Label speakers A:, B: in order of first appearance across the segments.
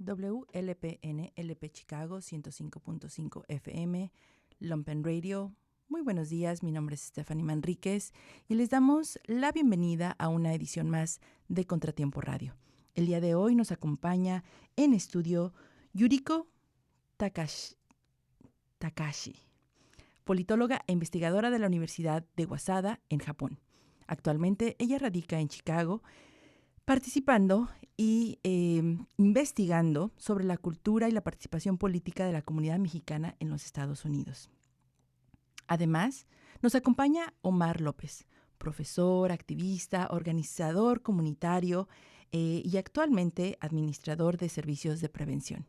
A: WLPN, LP Chicago 105.5 FM, Lumpen Radio. Muy buenos días, mi nombre es Stephanie Manríquez y les damos la bienvenida a una edición más de Contratiempo Radio. El día de hoy nos acompaña en estudio Yuriko Takashi, politóloga e investigadora de la Universidad de Waseda en Japón. Actualmente ella radica en Chicago, participando y investigando sobre la cultura y la participación política de la comunidad mexicana en los Estados Unidos. Además, nos acompaña Omar López, profesor, activista, organizador comunitario y actualmente administrador de servicios de prevención.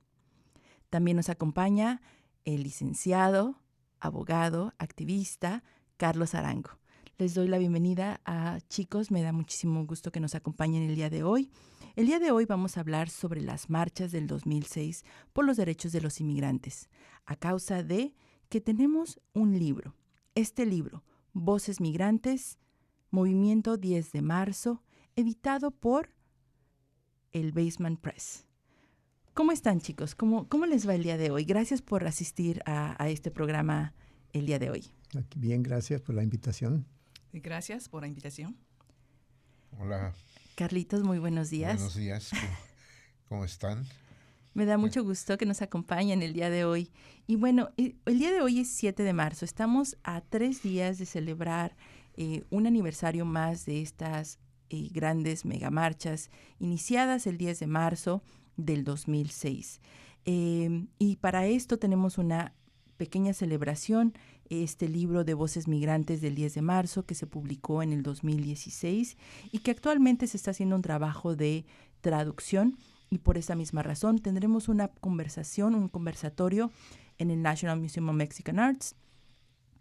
A: También nos acompaña el licenciado, abogado, activista, Carlos Arango. Les doy la bienvenida a chicos, me da muchísimo gusto que nos acompañen el día de hoy. El día de hoy vamos a hablar sobre las marchas del 2006 por los derechos de los inmigrantes, a causa de que tenemos un libro. Este libro, Voces Migrantes, Movimiento 10 de marzo, editado por el Basement Press. ¿Cómo están, chicos? ¿Cómo les va el día de hoy? Gracias por asistir a este programa el día de hoy.
B: Bien, gracias por la invitación.
C: Gracias por la invitación.
D: Hola.
A: Carlitos, muy buenos días.
D: Buenos días. ¿Cómo están?
A: Me da mucho gusto que nos acompañen el día de hoy. Y bueno, el día de hoy es 7 de marzo. Estamos a 3 días de celebrar un aniversario más de estas grandes megamarchas iniciadas el 10 de marzo del 2006. Y para esto tenemos una pequeña celebración, este libro de Voces Migrantes del 10 de marzo que se publicó en el 2016 y que actualmente se está haciendo un trabajo de traducción, y por esa misma razón tendremos una conversación, un conversatorio en el National Museum of Mexican Arts,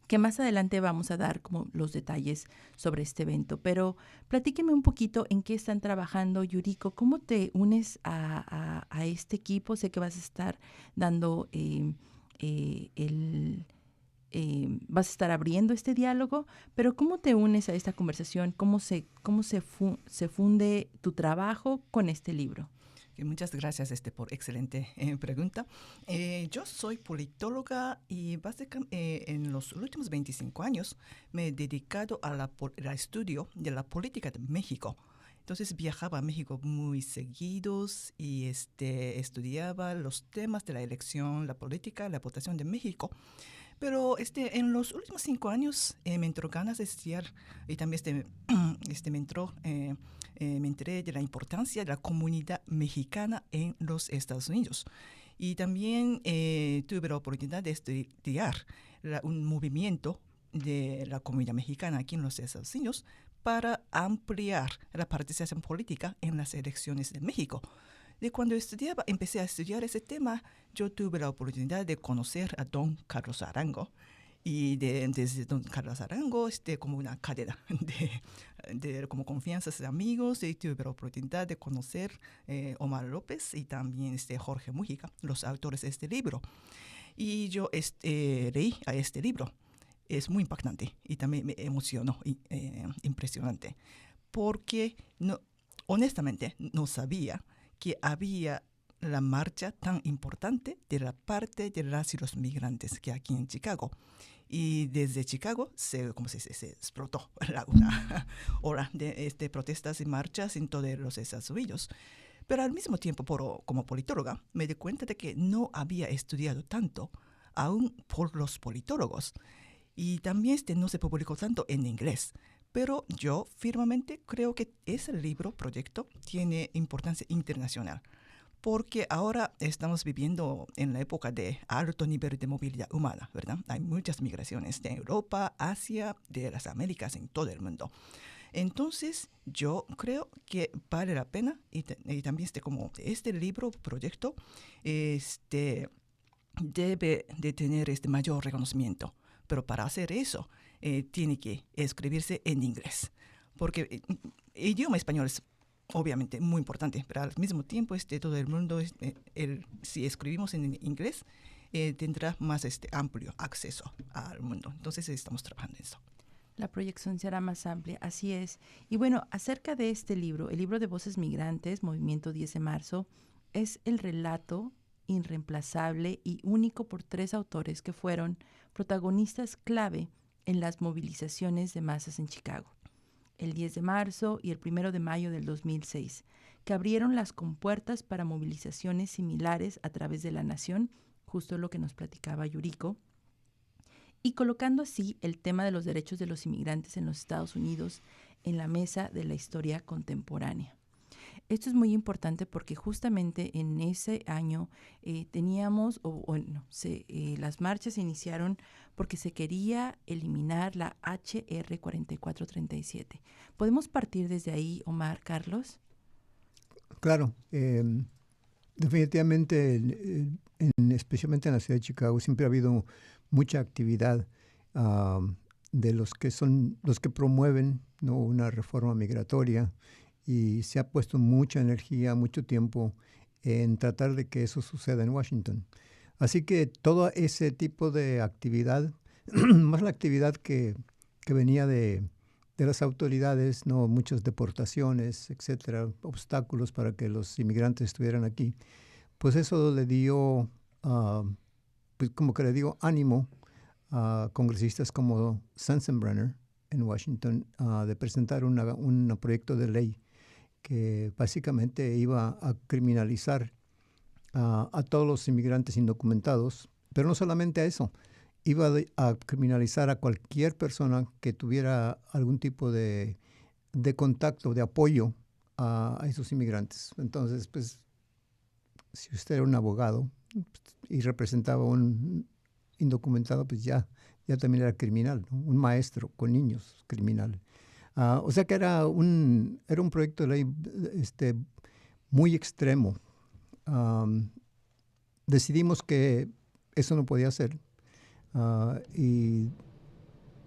A: que más adelante vamos a dar como los detalles sobre este evento. Pero platíqueme un poquito en qué están trabajando, Yuriko. ¿Cómo te unes a este equipo? Sé que vas a estar dando vas a estar abriendo este diálogo, pero ¿cómo te unes a esta conversación? ¿Cómo se funde tu trabajo con este libro?
C: Muchas gracias por excelente pregunta. Yo soy politóloga y básicamente en los últimos 25 años me he dedicado al estudio de la política de México. Entonces viajaba a México muy seguidos y estudiaba los temas de la elección, la política, la votación de México. Pero en los últimos 5 años me entró ganas de estudiar y también me enteré de la importancia de la comunidad mexicana en los Estados Unidos. Y también tuve la oportunidad de estudiar un movimiento de la comunidad mexicana aquí en los Estados Unidos para ampliar la participación política en las elecciones de México. De cuando empecé a estudiar ese tema, yo tuve la oportunidad de conocer a don Carlos Arango. Y desde don Carlos Arango, como una cadena de como confianzas de amigos, y tuve la oportunidad de conocer Omar López y también Jorge Mújica, los autores de este libro. Y yo leí a este libro. Es muy impactante y también me emocionó, impresionante, porque honestamente no sabía que había la marcha tan importante de la parte de las y los migrantes que aquí en Chicago. Y desde Chicago se explotó una ola de protestas y marchas en todos los Estados Unidos. Pero al mismo tiempo, como politóloga, me di cuenta de que no había estudiado tanto aún por los politólogos. Y también no se publicó tanto en inglés. Pero yo firmemente creo que ese proyecto, tiene importancia internacional, porque ahora estamos viviendo en la época de alto nivel de movilidad humana, ¿verdad? Hay muchas migraciones de Europa, Asia, de las Américas, en todo el mundo. Entonces, yo creo que vale la pena, y también como este proyecto, debe de tener mayor reconocimiento. Pero para hacer eso, tiene que escribirse en inglés, porque el idioma español es obviamente muy importante, pero al mismo tiempo todo el mundo, si escribimos en inglés, tendrá más amplio acceso al mundo. Entonces estamos trabajando en eso.
A: La proyección será más amplia, así es. Y bueno, acerca de este libro, el libro de Voces Migrantes, Movimiento 10 de marzo, es el relato irreemplazable y único por 3 autores que fueron protagonistas clave en las movilizaciones de masas en Chicago, el 10 de marzo y el 1 de mayo del 2006, que abrieron las compuertas para movilizaciones similares a través de la nación, justo lo que nos platicaba Yuriko, y colocando así el tema de los derechos de los inmigrantes en los Estados Unidos en la mesa de la historia contemporánea. Esto es muy importante porque justamente en ese año teníamos, las marchas se iniciaron porque se quería eliminar la HR 4437. ¿Podemos partir desde ahí, Omar, Carlos?
B: Claro, definitivamente, especialmente en la ciudad de Chicago, siempre ha habido mucha actividad de los que promueven, ¿no?, una reforma migratoria, y se ha puesto mucha energía, mucho tiempo en tratar de que eso suceda en Washington. Así que todo ese tipo de actividad, más la actividad que venía de las autoridades, ¿no?, muchas deportaciones, etcétera, obstáculos para que los inmigrantes estuvieran aquí, pues eso le dio, pues como que le dio ánimo a congresistas como Sensenbrenner en Washington de presentar un proyecto de ley que básicamente iba a criminalizar a todos los inmigrantes indocumentados, pero no solamente a eso, iba a criminalizar a cualquier persona que tuviera algún tipo de contacto, de apoyo a esos inmigrantes. Entonces, pues, si usted era un abogado y representaba a un indocumentado, pues ya también era criminal, ¿no? Un maestro con niños, criminal. O sea que era un proyecto de ley muy extremo. Decidimos que eso no podía ser y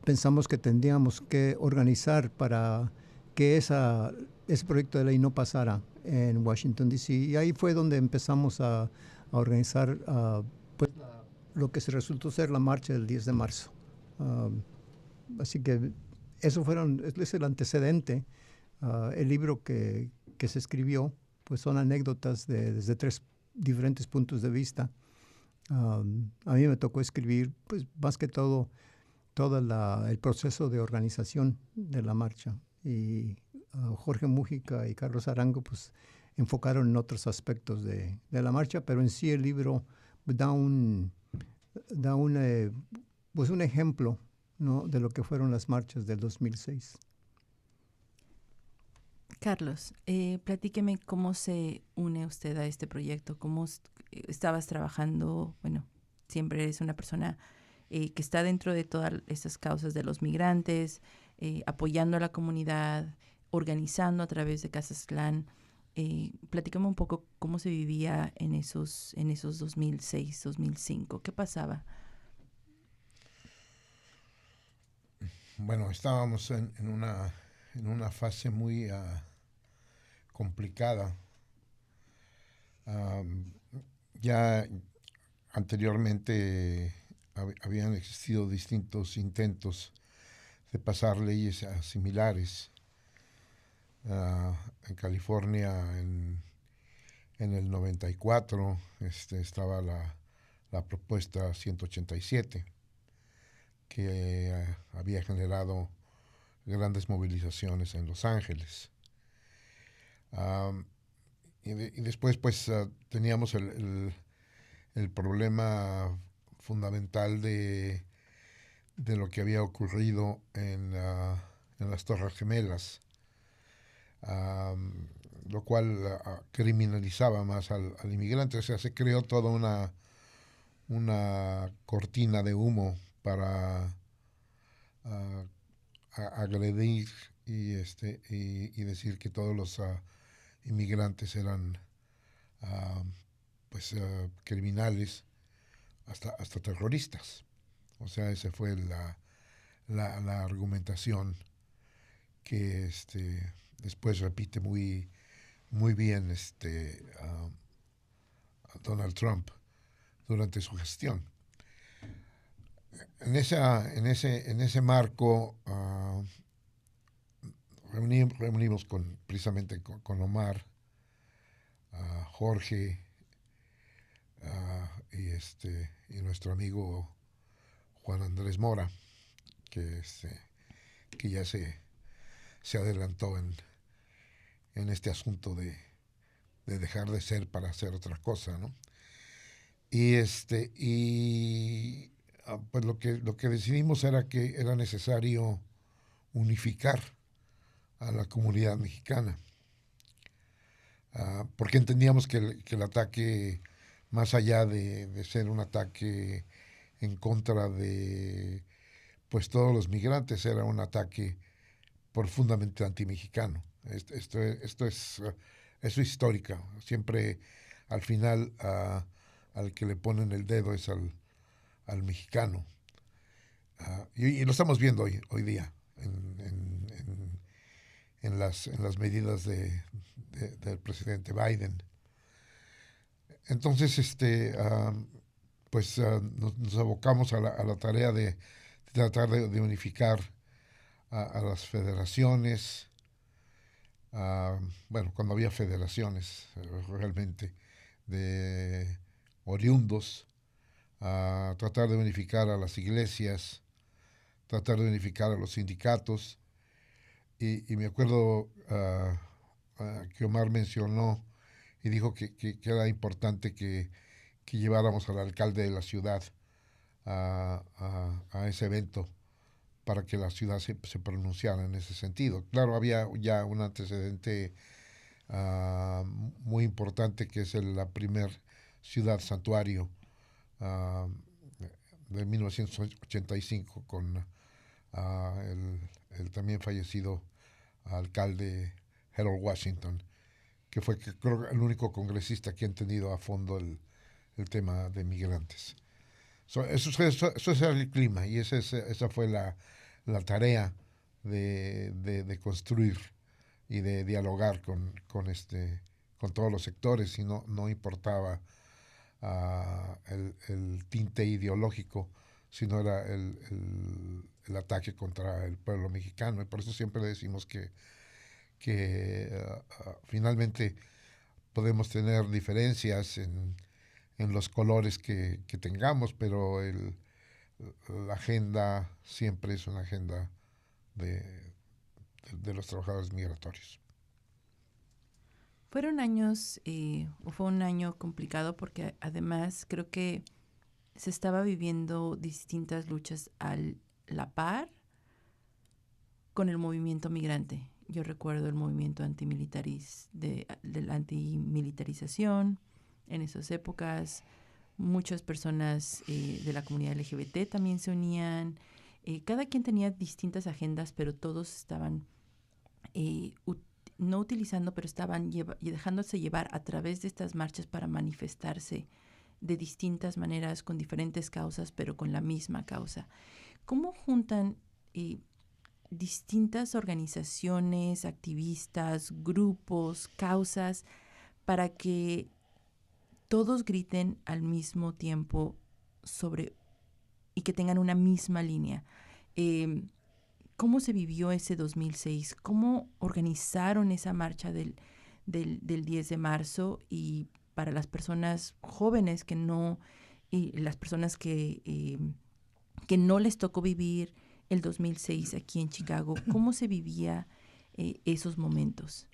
B: pensamos que tendríamos que organizar para que ese proyecto de ley no pasara en Washington, D.C. Y ahí fue donde empezamos a organizar pues, lo que se resultó ser la marcha del 10 de marzo. Así que es el antecedente. El libro que se escribió pues son anécdotas desde 3 diferentes puntos de vista. A mí me tocó escribir pues más que todo el proceso de organización de la marcha, y Jorge Mújica y Carlos Arango pues enfocaron en otros aspectos de la marcha, pero en sí el libro da un ejemplo, ¿no?, de lo que fueron las marchas del 2006.
A: Carlos, platíqueme cómo se une usted a este proyecto, cómo estabas trabajando. Bueno, siempre eres una persona que está dentro de todas estas causas de los migrantes, apoyando a la comunidad, organizando a través de Casas Clan. Platícame un poco cómo se vivía en esos 2006, 2005. ¿Qué pasaba?
D: Bueno, estábamos en una fase muy complicada. Ya anteriormente habían existido distintos intentos de pasar leyes similares. En California, en el 94, estaba la propuesta 187, que había generado grandes movilizaciones en Los Ángeles. Y después pues teníamos el problema fundamental de lo que había ocurrido en las Torres Gemelas, lo cual criminalizaba más al inmigrante. O sea, se creó toda una cortina de humo para agredir y decir que todos los inmigrantes eran criminales, hasta terroristas. O sea, esa fue la argumentación que después repite muy bien Donald Trump durante su gestión. En ese marco reunimos precisamente con Omar, Jorge y nuestro amigo Juan Andrés Mora, que ya se adelantó en este asunto de dejar de ser para hacer otra cosa, ¿no? Pues lo que decidimos era que era necesario unificar a la comunidad mexicana, porque entendíamos que el ataque, más allá de ser un ataque en contra de pues todos los migrantes, era un ataque profundamente antimexicano. Esto es histórica. Siempre al final al que le ponen el dedo es al mexicano. Y lo estamos viendo hoy día en las medidas del presidente Biden. Entonces, nos abocamos a la tarea de tratar de unificar a las federaciones, cuando había federaciones realmente de oriundos, a tratar de unificar a las iglesias, tratar de unificar a los sindicatos. Y me acuerdo que Omar mencionó y dijo que era importante que lleváramos al alcalde de la ciudad a ese evento para que la ciudad se pronunciara en ese sentido. Claro, había ya un antecedente muy importante, que es la primer ciudad santuario de 1985 con el también fallecido alcalde Harold Washington, que fue creo el único congresista que ha entendido a fondo el tema de migrantes. Eso es el clima, y esa fue la tarea de construir y de dialogar con todos los sectores, y no importaba el tinte ideológico, sino era el ataque contra el pueblo mexicano. Y por eso siempre decimos que finalmente podemos tener diferencias en los colores que tengamos, pero la agenda siempre es una agenda de los trabajadores migratorios.
A: Fueron años, o fue un año complicado, porque además creo que se estaba viviendo distintas luchas a la par con el movimiento migrante. Yo recuerdo el movimiento de la antimilitarización en esas épocas. Muchas personas de la comunidad LGBT también se unían. Cada quien tenía distintas agendas, pero todos estaban no utilizando, pero estaban dejándose llevar a través de estas marchas para manifestarse de distintas maneras, con diferentes causas, pero con la misma causa. ¿Cómo juntan distintas organizaciones, activistas, grupos, causas, para que todos griten al mismo tiempo y que tengan una misma línea? ¿Cómo se vivió ese 2006? ¿Cómo organizaron esa marcha del 10 de marzo? Y para las personas jóvenes y las personas que no les tocó vivir el 2006 aquí en Chicago, ¿cómo se vivía esos momentos?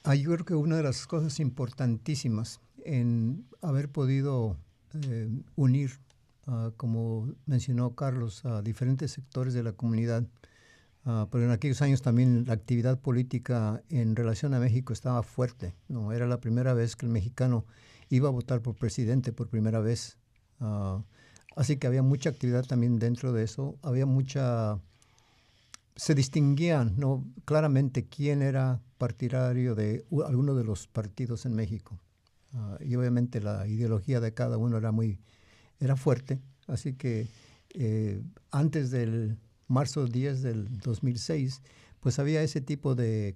B: Yo creo que una de las cosas importantísimas en haber podido unir, como mencionó Carlos, a diferentes sectores de la comunidad, pero en aquellos años también la actividad política en relación a México estaba fuerte, ¿no? Era la primera vez que el mexicano iba a votar por presidente por primera vez. Así que había mucha actividad también dentro de eso. Se distinguían, ¿no?, claramente quién era partidario de alguno de los partidos en México. Y obviamente la ideología de cada uno era fuerte. Así que antes del marzo 10 del 2006, pues había ese tipo de,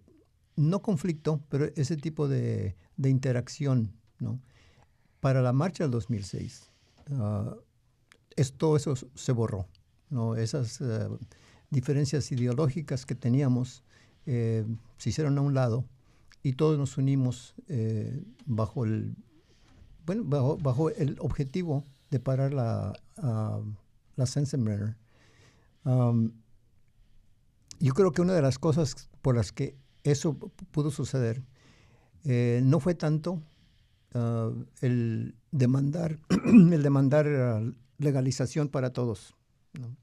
B: no conflicto, pero ese tipo de interacción, ¿no? Para la marcha del 2006, todo eso se borró, ¿no? Esas diferencias ideológicas que teníamos se hicieron a un lado, y todos nos unimos bajo el objetivo de parar la Sensenbrenner. Yo creo que una de las cosas por las que eso pudo suceder no fue tanto el demandar legalización para todos, ¿no?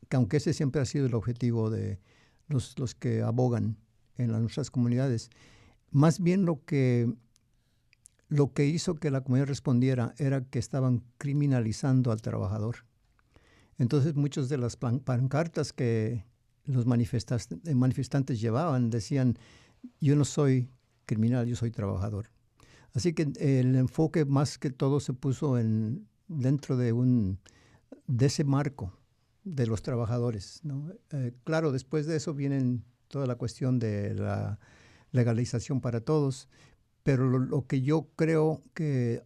B: Que aunque ese siempre ha sido el objetivo de los que abogan en nuestras comunidades, más bien lo que hizo que la comunidad respondiera era que estaban criminalizando al trabajador. Entonces muchas de las pancartas que los manifestantes llevaban decían: yo no soy criminal, yo soy trabajador. Así que el enfoque más que todo se puso dentro de ese marco de los trabajadores, ¿no? Claro, después de eso vienen toda la cuestión de la legalización para todos, pero lo que yo creo que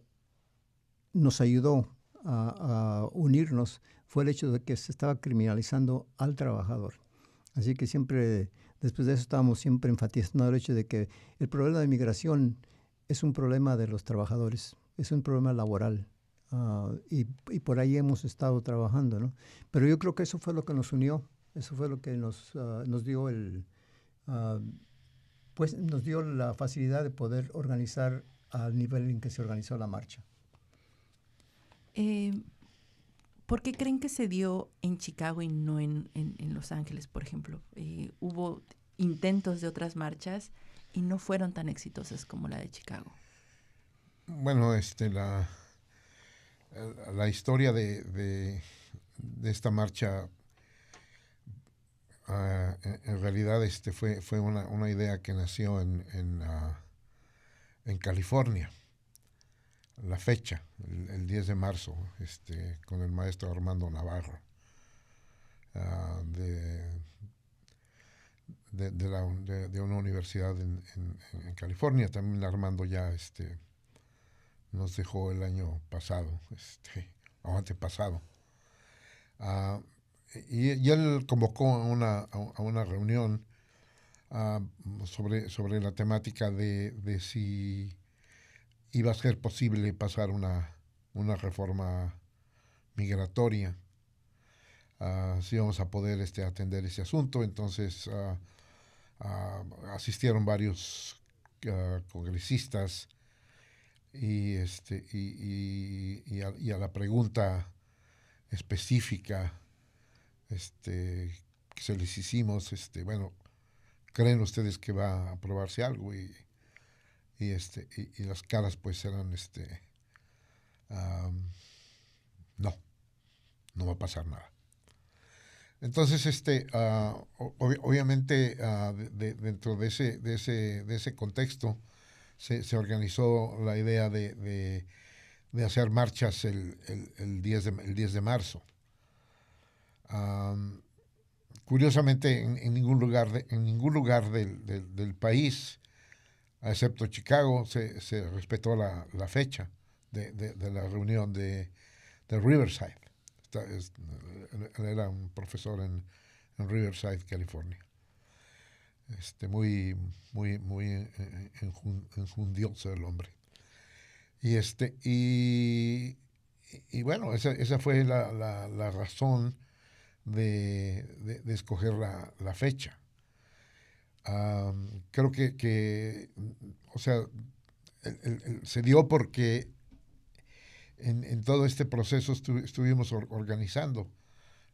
B: nos ayudó a unirnos fue el hecho de que se estaba criminalizando al trabajador. Así que siempre, después de eso, estábamos siempre enfatizando el hecho de que el problema de migración es un problema de los trabajadores, es un problema laboral. Y por ahí hemos estado trabajando, ¿no? Pero yo creo que eso fue lo que nos unió, eso fue lo que nos dio nos dio la facilidad de poder organizar al nivel en que se organizó la marcha.
A: ¿Por qué creen que se dio en Chicago y no en Los Ángeles, por ejemplo? Hubo intentos de otras marchas y no fueron tan exitosas como la de Chicago.
D: Bueno, la historia de esta marcha en realidad fue una idea que nació en California. La fecha, el 10 de marzo, con el maestro Armando Navarro, de una universidad en California. También Armando ya nos dejó el año pasado, o antepasado. Y él convocó a una reunión sobre la temática de si iba a ser posible pasar una reforma migratoria, si íbamos a poder atender ese asunto. Entonces asistieron varios congresistas y a la pregunta específica que se les hicimos, bueno, ¿creen ustedes que va a aprobarse algo? Y las caras pues eran no va a pasar nada. Entonces obviamente dentro de ese contexto se organizó la idea de hacer marchas el 10 de marzo. Curiosamente en ningún lugar del país, excepto Chicago, se respetó la fecha de la reunión de Riverside. Él era un profesor en Riverside, California. Muy enjundioso el hombre. Y bueno, esa fue la razón de escoger la fecha. Creo que o sea, se dio porque en todo este proceso estuvimos organizando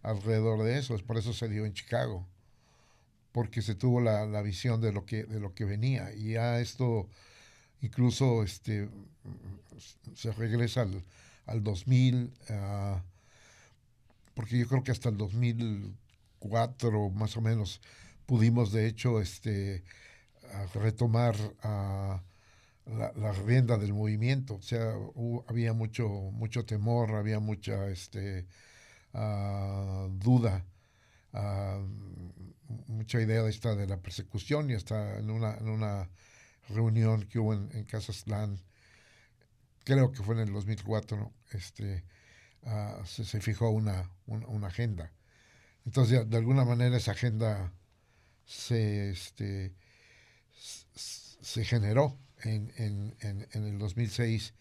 D: alrededor de eso. Por eso se dio en Chicago, porque se tuvo la visión de lo que venía. Y ya esto incluso se regresa al 2000, porque yo creo que hasta el 2004 más o menos pudimos de hecho retomar la rienda del movimiento. O sea, había mucho temor, había mucha duda, mucha idea de la persecución. Y hasta en una reunión que hubo en Kazakhstan, creo que fue en el 2004, se fijó una agenda. Entonces, de alguna manera esa agenda se se generó en el 2006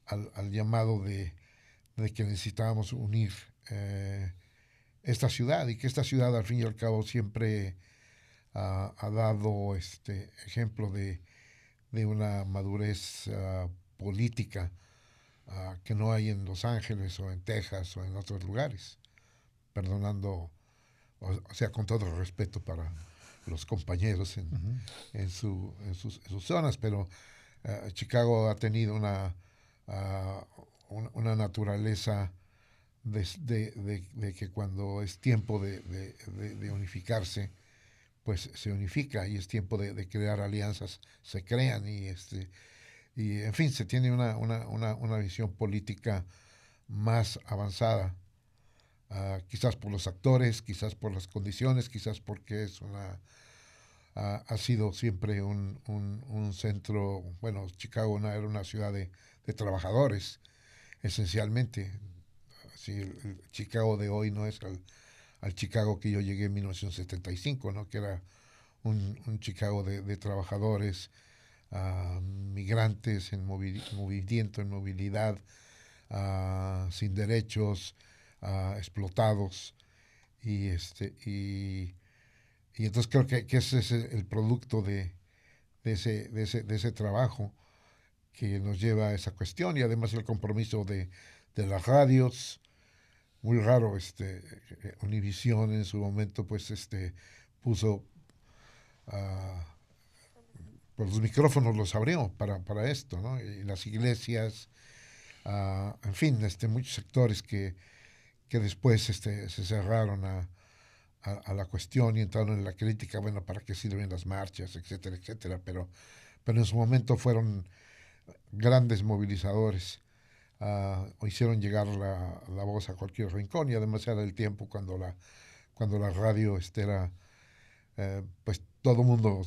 D: al llamado de que necesitábamos unir esta ciudad, y que esta ciudad al fin y al cabo siempre ha dado ejemplo de una madurez política que no hay en Los Ángeles o en Texas o en otros lugares, perdonando, o sea, con todo el respeto para los compañeros en sus zonas, pero Chicago ha tenido una naturaleza de que cuando es tiempo de unificarse, pues se unifica, y es tiempo de crear alianzas, se crean, y en fin, se tiene una visión política más avanzada, quizás por los actores, quizás por las condiciones, quizás porque ha sido siempre un centro. Bueno, Chicago era una ciudad de trabajadores, esencialmente. Sí, el Chicago de hoy no es al Chicago que yo llegué en 1975, ¿no? Que era un Chicago de trabajadores, migrantes en movimiento, en movilidad, sin derechos, explotados, y entonces creo que ese es el producto de ese trabajo que nos lleva a esa cuestión, y además el compromiso de las radios. Muy raro, Univisión en su momento pues puso pues los micrófonos los abrió para esto, ¿no? Y las iglesias, en fin, muchos sectores que después se cerraron a la cuestión y entraron en la crítica. Bueno, ¿para qué sirven las marchas, etcétera, etcétera? Pero en su momento fueron grandes movilizadores, o hicieron llegar la voz a cualquier rincón, y además era el tiempo cuando la radio era, pues todo el mundo,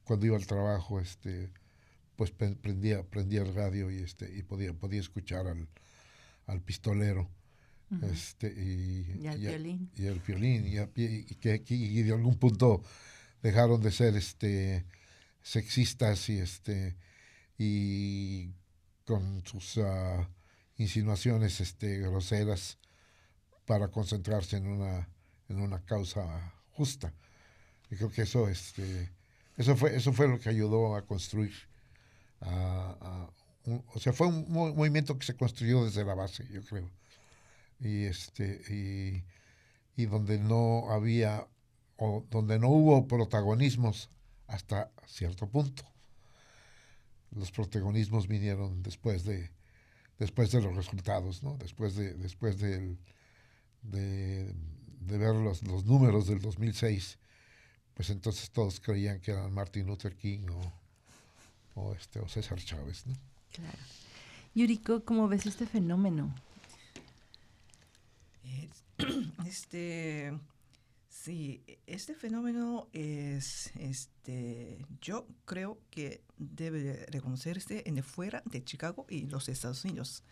D: cuando iba al trabajo, pues prendía el radio, y podía escuchar al pistolero.
A: Uh-huh.
D: Y
A: al violín.
D: Y el violín, y de algún punto dejaron de ser sexistas, y con sus insinuaciones groseras, para concentrarse en una causa justa. Y creo que eso fue lo que ayudó a construir, o sea, fue un movimiento que se construyó desde la base, yo creo, y donde no había, o donde no hubo protagonismos hasta cierto punto. Los protagonismos vinieron después de los resultados, ¿no? Después de ver los números del 2006, pues entonces todos creían que eran Martin Luther King o César Chávez, ¿no?
A: Claro. Yuriko, ¿cómo ves este fenómeno?
C: Sí, este fenómeno es, yo creo que debe de reconocerse en el fuera de Chicago y los Estados Unidos.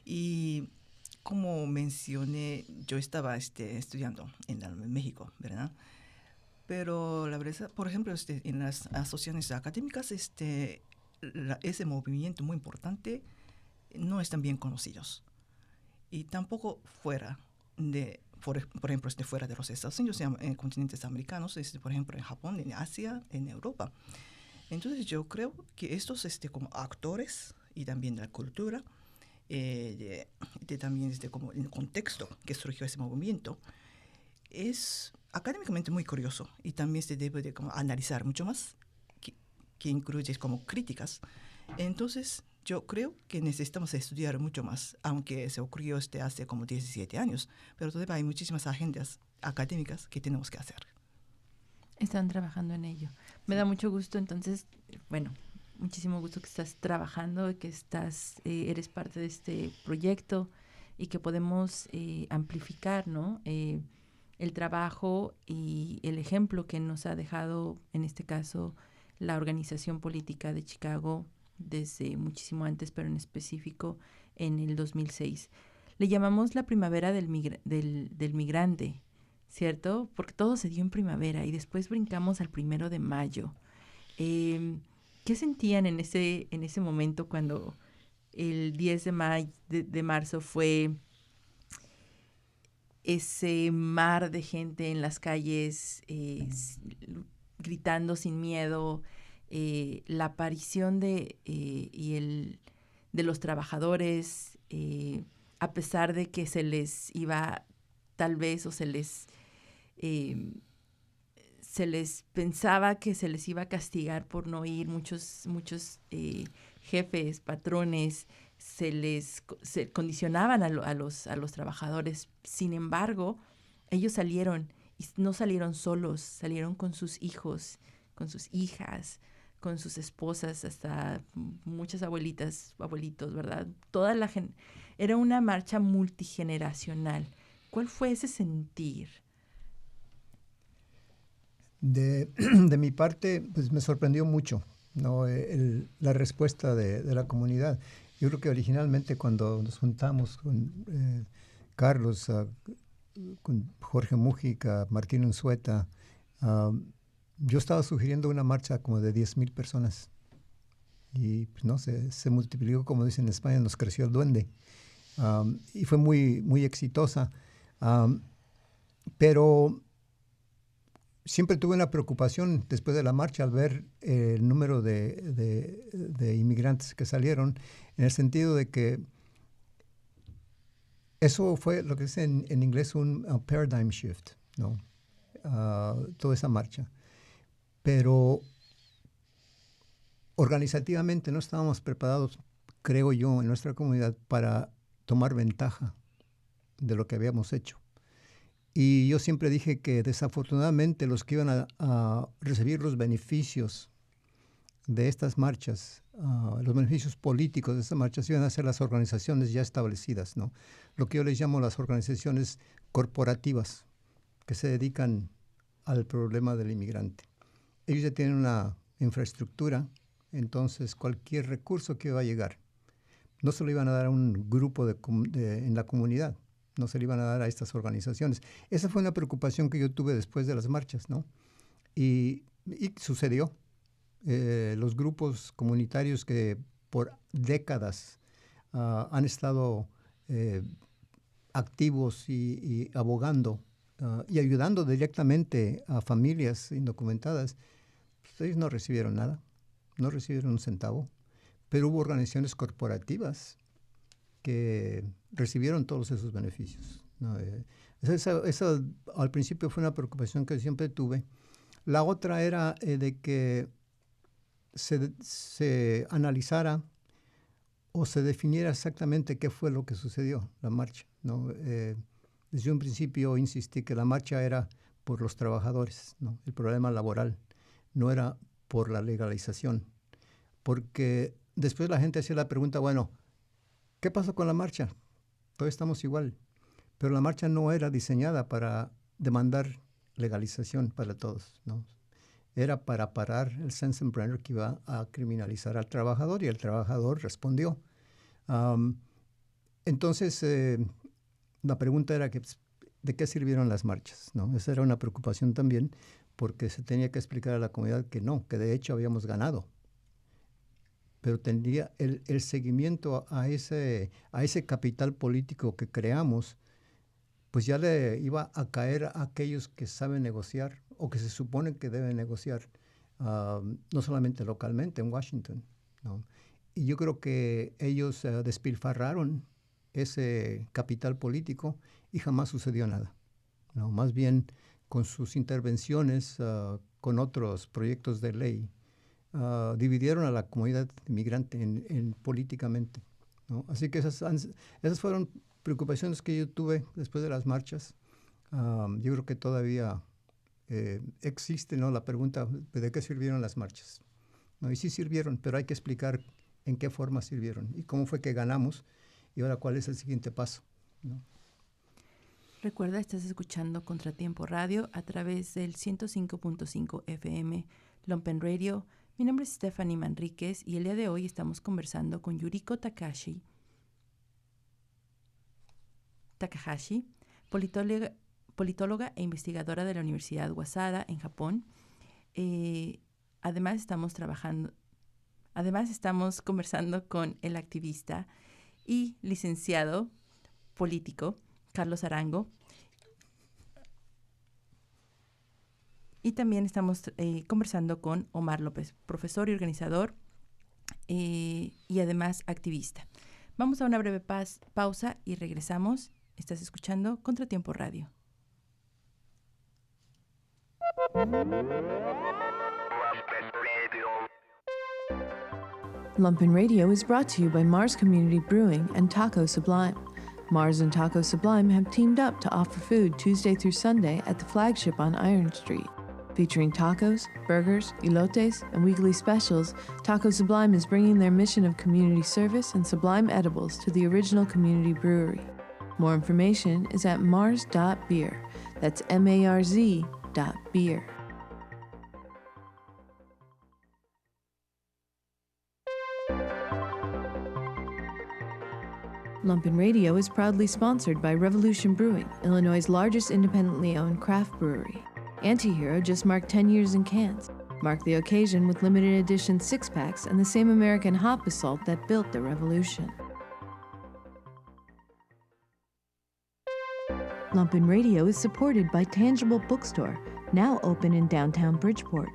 C: Y como mencioné, yo estaba estudiando en México, ¿verdad? Pero la verdad, por ejemplo, en las asociaciones académicas, ese movimiento muy importante no están bien conocidos. Y tampoco fuera de, por ejemplo, fuera de los Estados Unidos, en continentes americanos, por ejemplo, en Japón, en Asia, en Europa. Entonces yo creo que estos como actores y también de la cultura, también como el contexto que surgió ese movimiento, es académicamente muy curioso, y también se debe de como analizar mucho más, que incluye como críticas. Entonces yo creo que necesitamos estudiar mucho más, aunque se ocurrió hace como 17 años, pero todavía hay muchísimas agendas académicas que tenemos que hacer.
A: Están trabajando en ello. Me da mucho gusto, entonces, bueno, muchísimo gusto que estás trabajando, que eres parte de este proyecto, y que podemos amplificar, ¿no? El trabajo y el ejemplo que nos ha dejado, en este caso, la organización política de Chicago desde muchísimo antes, pero en específico en el 2006. Le llamamos la primavera del migrante, ¿cierto? Porque todo se dio en primavera y después brincamos al 1 de mayo. ¿Qué sentían en ese momento cuando el 10 de marzo fue ese mar de gente en las calles gritando sin miedo, la aparición de los trabajadores, a pesar de que se les iba tal vez o se les pensaba que se les iba a castigar por no ir, muchos jefes, patrones, se condicionaban a los trabajadores. Sin embargo, ellos salieron, y no salieron solos, salieron con sus hijos, con sus hijas, con sus esposas, hasta muchas abuelitas, abuelitos, ¿verdad? Toda la gente. Era una marcha multigeneracional. ¿Cuál fue ese sentir?
B: De mi parte, pues me sorprendió mucho, ¿no? La respuesta de la comunidad. Yo creo que originalmente cuando nos juntamos con Carlos, con Jorge Mújica, Martín Unzueta, yo estaba sugiriendo una marcha como de 10,000 personas. Y pues, no, se multiplicó, como dicen en España, nos creció el duende. Y fue muy, muy exitosa. Pero siempre tuve una preocupación después de la marcha al ver el número de inmigrantes que salieron, en el sentido de que eso fue lo que dice en inglés un paradigm shift, ¿no? Toda esa marcha. Pero organizativamente no estábamos preparados, creo yo, en nuestra comunidad para tomar ventaja de lo que habíamos hecho. Y yo siempre dije que desafortunadamente los que iban a recibir los beneficios de estas marchas, los beneficios políticos de estas marchas, iban a ser las organizaciones ya establecidas, ¿no? Lo que yo les llamo las organizaciones corporativas, que se dedican al problema del inmigrante. Ellos ya tienen una infraestructura, entonces cualquier recurso que va a llegar, no se lo iban a dar a un grupo en la comunidad, no se le iban a dar a estas organizaciones. Esa fue una preocupación que yo tuve después de las marchas, ¿no? Y sucedió. Los grupos comunitarios que por décadas han estado activos y abogando y ayudando directamente a familias indocumentadas, pues ellos no recibieron nada, no recibieron un centavo, pero hubo organizaciones corporativas que recibieron todos esos beneficios, ¿no? Esa al principio fue una preocupación que siempre tuve. La otra era de que se analizara o se definiera exactamente qué fue lo que sucedió, la marcha, ¿no? Desde un principio insistí que la marcha era por los trabajadores, ¿no? El problema laboral, no era por la legalización. Porque después la gente hacía la pregunta, bueno, ¿qué pasó con la marcha? Todos estamos igual. Pero la marcha no era diseñada para demandar legalización para todos, ¿no? Era para parar el Sensenbrenner que iba a criminalizar al trabajador, y el trabajador respondió. Entonces, la pregunta era ¿de qué sirvieron las marchas, ¿no? Esa era una preocupación también, porque se tenía que explicar a la comunidad que no, que de hecho habíamos ganado. Pero tendría el seguimiento a ese capital político que creamos, pues ya le iba a caer a aquellos que saben negociar o que se supone que deben negociar, no solamente localmente en Washington, ¿no? Y yo creo que ellos despilfarraron ese capital político y jamás sucedió nada, ¿no? Más bien con sus intervenciones, con otros proyectos de ley, dividieron a la comunidad inmigrante políticamente, ¿no? Así que esas fueron preocupaciones que yo tuve después de las marchas. Yo creo que todavía existe, ¿no?, la pregunta de qué sirvieron las marchas, ¿no? Y sí sirvieron, pero hay que explicar en qué forma sirvieron y cómo fue que ganamos y ahora cuál es el siguiente paso, ¿no?
A: Recuerda, estás escuchando Contratiempo Radio a través del 105.5 FM Lumpen Radio. Mi nombre es Stephanie Manríquez y el día de hoy estamos conversando con Yuriko Takahashi, politóloga e investigadora de la Universidad Waseda en Japón, Además estamos conversando con el activista y licenciado político Carlos Arango. Y también estamos conversando con Omar López, profesor y organizador y además activista. Vamos a una breve pausa y regresamos. Estás escuchando Contratiempo Radio.
E: Lumpen Radio is brought to you by Mars Community Brewing and Taco Sublime. Mars and Taco Sublime have teamed up to offer food Tuesday through Sunday at the flagship on Iron Street. Featuring tacos, burgers, elotes, and weekly specials, Taco Sublime is bringing their mission of community service and sublime edibles to the original community brewery. More information is at mars.beer. That's MARZ.beer. Lumpen Radio is proudly sponsored by Revolution Brewing, Illinois' largest independently owned craft brewery. Antihero just marked 10 years in cans. Mark the occasion with limited edition six-packs and the same American hop basalt that built the revolution. Lumpen Radio is supported by Tangible Bookstore, now open in downtown Bridgeport.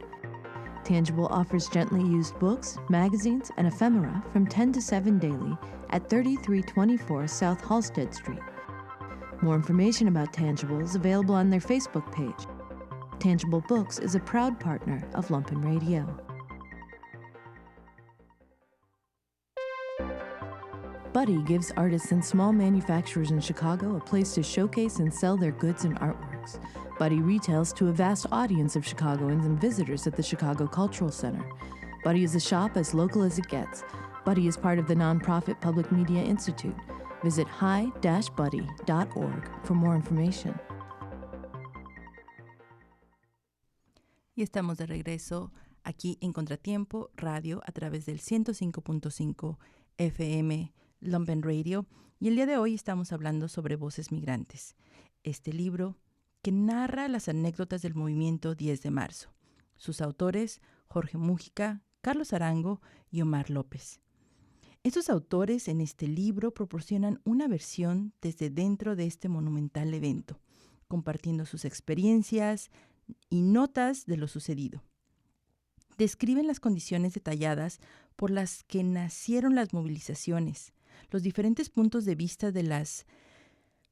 E: Tangible offers gently used books, magazines, and ephemera from 10 to 7 daily at 3324 South Halsted Street. More information about Tangible is available on their Facebook page. Tangible Books is a proud partner of Lumpen Radio. Buddy gives artists and small manufacturers in Chicago a place to showcase and sell their goods and artworks. Buddy retails to a vast audience of Chicagoans and visitors at the Chicago Cultural Center. Buddy is a shop as local as it gets. Buddy is part of the nonprofit Public Media Institute. Visit hi-buddy.org for more information.
A: Y estamos de regreso aquí en Contratiempo Radio a través del 105.5 FM Lumpen Radio. Y el día de hoy estamos hablando sobre Voces Migrantes, este libro que narra las anécdotas del movimiento 10 de marzo. Sus autores, Jorge Mújica, Carlos Arango y Omar López. Estos autores en este libro proporcionan una versión desde dentro de este monumental evento, compartiendo sus experiencias y notas de lo sucedido. Describen las condiciones detalladas por las que nacieron las movilizaciones, los diferentes puntos de vista de las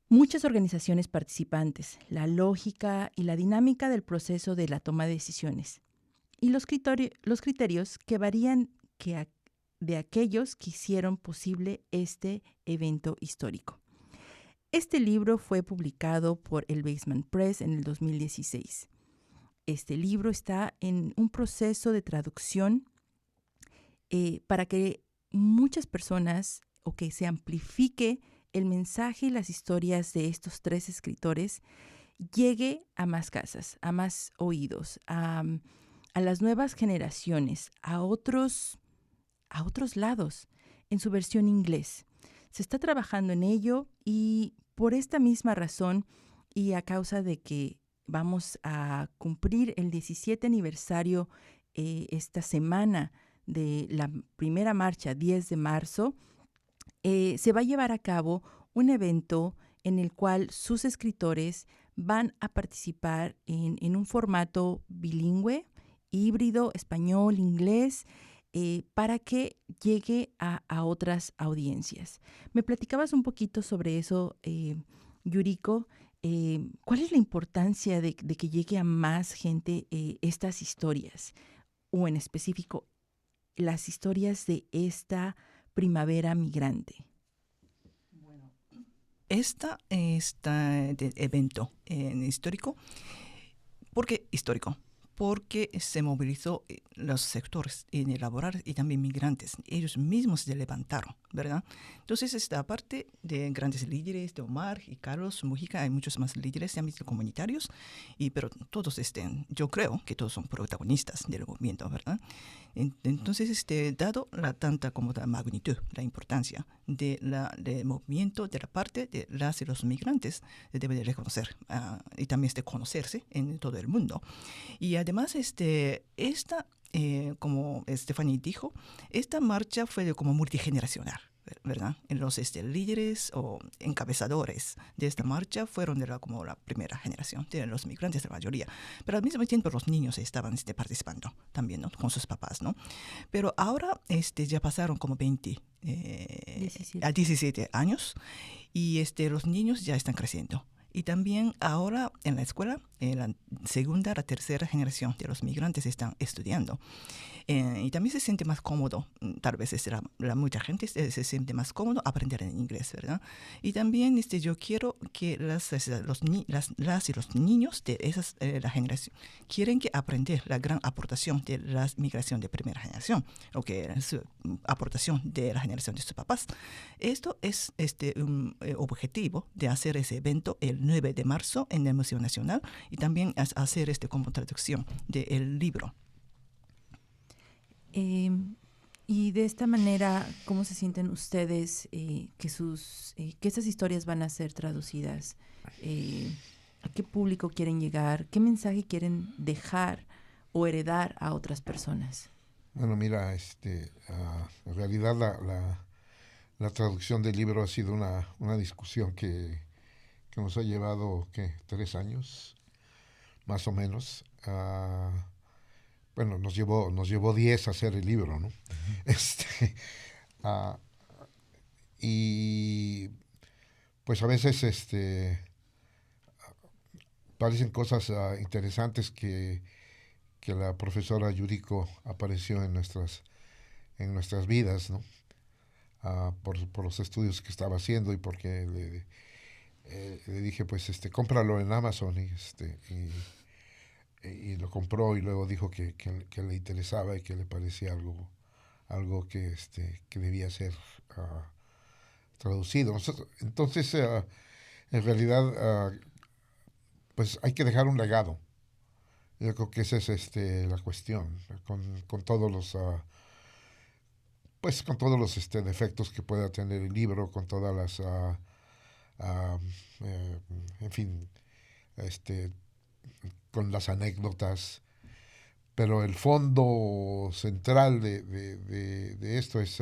A: muchas organizaciones participantes, la lógica y la dinámica del proceso de la toma de decisiones, y los criterios que varían de aquellos que hicieron posible este evento histórico. Este libro fue publicado por el Basement Press en el 2016. Este libro está en un proceso de traducción para que muchas personas o que se amplifique el mensaje y las historias de estos tres escritores llegue a más casas, a más oídos, a las nuevas generaciones, a otros lados, en su versión inglés. Se está trabajando en ello y por esta misma razón y a causa de que vamos a cumplir el 17 aniversario esta semana de la primera marcha 10 de marzo, se va a llevar a cabo un evento en el cual sus escritores van a participar en un formato bilingüe, híbrido, español, inglés, para que llegue a otras audiencias. Me platicabas un poquito sobre eso, Yuriko. ¿Cuál es la importancia de que llegue a más gente estas historias? O en específico, las historias de esta primavera migrante.
C: Bueno, este evento histórico, ¿por qué histórico? Porque se movilizó los sectores laborales y también migrantes. Ellos mismos se levantaron, ¿verdad? Entonces, aparte de grandes líderes, de Omar y Carlos Mújica, hay muchos más líderes también comunitarios, pero todos, yo creo que todos son protagonistas del movimiento, ¿verdad? Entonces, dado la tanta como la magnitud, la importancia del movimiento, de la parte de las y los migrantes, se debe de reconocer y también conocerse en todo el mundo. Y además, como Stephanie dijo, esta marcha fue como multigeneracional, ¿verdad? Los líderes o encabezadores de esta marcha fueron como la primera generación, de los migrantes la mayoría, pero al mismo tiempo los niños estaban participando también, ¿no? Con sus papás, ¿no? Pero ahora ya pasaron como 17 años y los niños ya están creciendo. Y también ahora en la escuela, la segunda, la tercera generación de los migrantes están estudiando. Y también se siente más cómodo, tal vez mucha gente se siente más cómodo aprender en inglés, ¿verdad? Y también yo quiero que las y los niños de la generación quieren que aprender la gran aportación de la migración de primera generación, o que su aportación de la generación de sus papás. Esto es un objetivo de hacer ese evento el 9 de marzo en el Museo Nacional y también hacer como traducción del libro.
A: Y de esta manera, ¿cómo se sienten ustedes que estas historias van a ser traducidas? ¿A qué público quieren llegar? ¿Qué mensaje quieren dejar o heredar a otras personas?
D: Bueno, mira, en realidad la traducción del libro ha sido una discusión que nos ha llevado, ¿qué? 3 años, más o menos. Bueno, nos llevó 10 a hacer el libro, ¿no? Y pues a veces parecen cosas interesantes que la profesora Yuriko apareció en nuestras vidas, ¿no? Por los estudios que estaba haciendo y porque le dije, pues, cómpralo en Amazon y lo compró y luego dijo que le interesaba y que le parecía algo que debía ser traducido. Entonces, en realidad, pues hay que dejar un legado. Yo creo que esa es la cuestión, con todos los pues con todos los defectos que pueda tener el libro, con todas las en fin, con las anécdotas, pero el fondo central de esto es